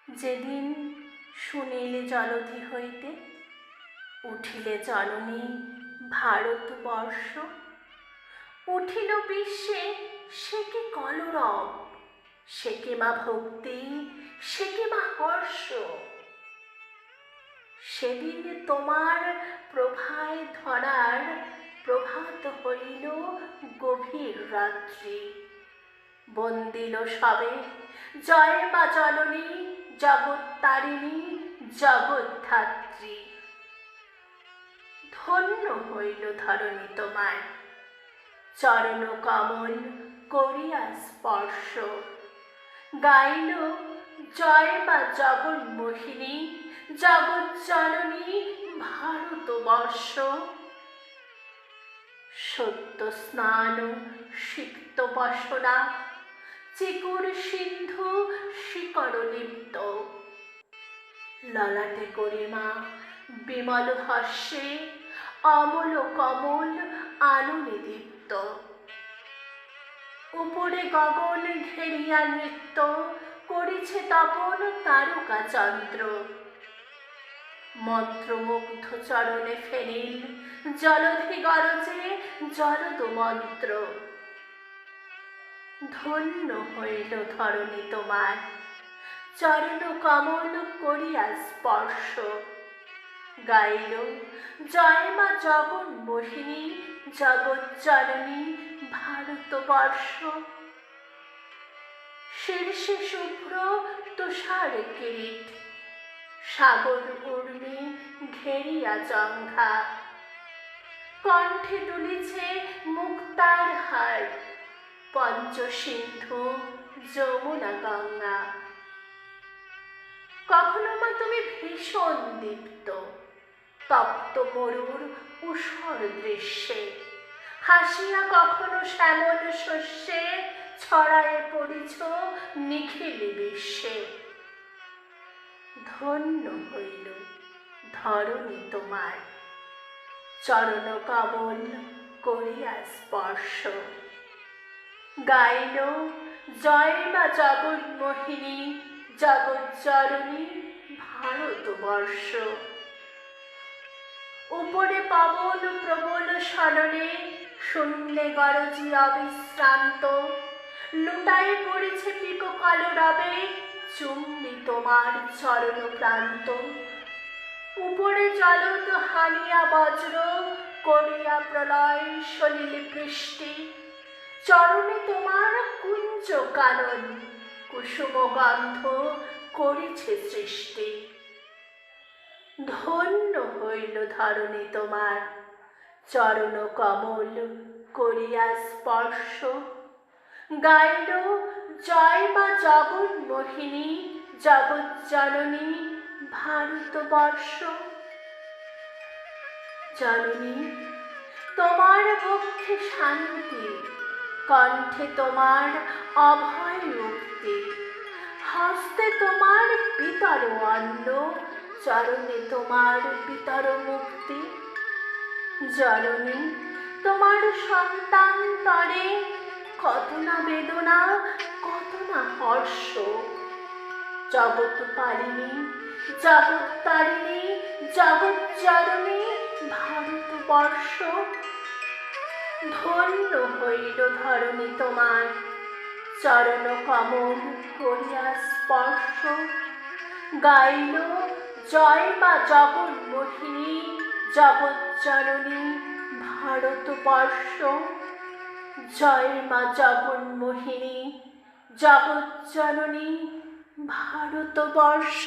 যেদিন শুনিলে জলধি হইতে উঠিলে জননী ভারতবর্ষ, উঠিল বিশ্বে সে কি কলরব, সে কি মা ভক্তি, সে কি মা হর্ষ। সেদিন তোমার প্রভায় ধরার প্রভাত হইল গভীর রাত্রি, বন্দিল সবে জয় মা জননী জগত্তারিণী জগদ্ধাত্রী। ধন্য হইল ধরণী তোমার চরণ কমল করিয়া স্পর্শ, গাইল জয় মা জগন্মোহিনী জগজ্জননী ভারতবর্ষ। সত্য স্নান সিক্ত বসনা চিকুর সিন্ধু শিকর লিপ্ত, ললাটে গরিমা বিমল হর্ষে অমল কমল আলোনে দীপ্ত। উপরে গগন ঘেরিয়া নৃত্য করিছে তপন তারকা চন্দ্র, মন্ত্রমুগ্ধ চরণে ফেনিল জলধি গরজে জলদ মন্ত্র। ধন্য হইল ধরণী তোমার চরণ কমল করিয়া স্পর্শ, গাইল জয় মা জগন্মোহিনী জগজ্জননী ভারতবর্ষ। শীর্ষে শুভ্র তুষার কিরীট সাগর উর্মি ঘেরিয়া জঙ্ঘা, কণ্ঠে দুলিছে মুক্তার হার পঞ্চসিন্ধু যমুনা গঙ্গা। কখনো মা তুমি ভীষণ দীপ্ত তপ্ত মরুর ঊষর দৃশ্যে, হাসিয়া কখনো শ্যামল শস্যে ছড়ায়ে পড়িছ নিখিল বিশ্বে। ধন্য হইল ধরণী তোমার চরণ কমল করিয়া স্পর্শ, গাইল জয় মা জগন্মোহিনী জগজ্জননী ভারতবর্ষ। উপরে পবন প্রবল সননে শূন্যে গরজি অবিশ্রান্ত, লুটায়ে পড়েছে পিক কলরবে চুম্বি তোমার চরণ প্রান্ত। উপরে জলদ হানিয়া বজ্র করিয়া প্রলয় সলিল বৃষ্টি, চরণে তোমার কুঞ্জ কানন কুসুম গন্ধ করেছে সৃষ্টি। ধন্য হইল ধরণী তোমার চরণ কমল করিয়া স্পর্শ, গাইল জয় মা জগন্মোহিনী জগজ্জননী ভারতবর্ষ। জননী তোমার বক্ষে শান্তি, কণ্ঠে তোমার অভয় মুক্তি, হস্তে তোমার পিতর অন্ন, চরণে তোমার পিতর মুক্তি। জননী তোমার সন্তান তরে কত না বেদনা কত না হর্ষ, জগৎ পালিনী জগত্তারিণী জগজ্জননী ভারতবর্ষ। ধন্য হইল ধরণী তোমার চরণ কমল করিয়া স্পর্শ, গাইল জয় মা জগন্মোহিনী জগজ্জননী ভারতবর্ষ। জয় মা জগন্মোহিনী জগজ্জননী ভারতবর্ষ।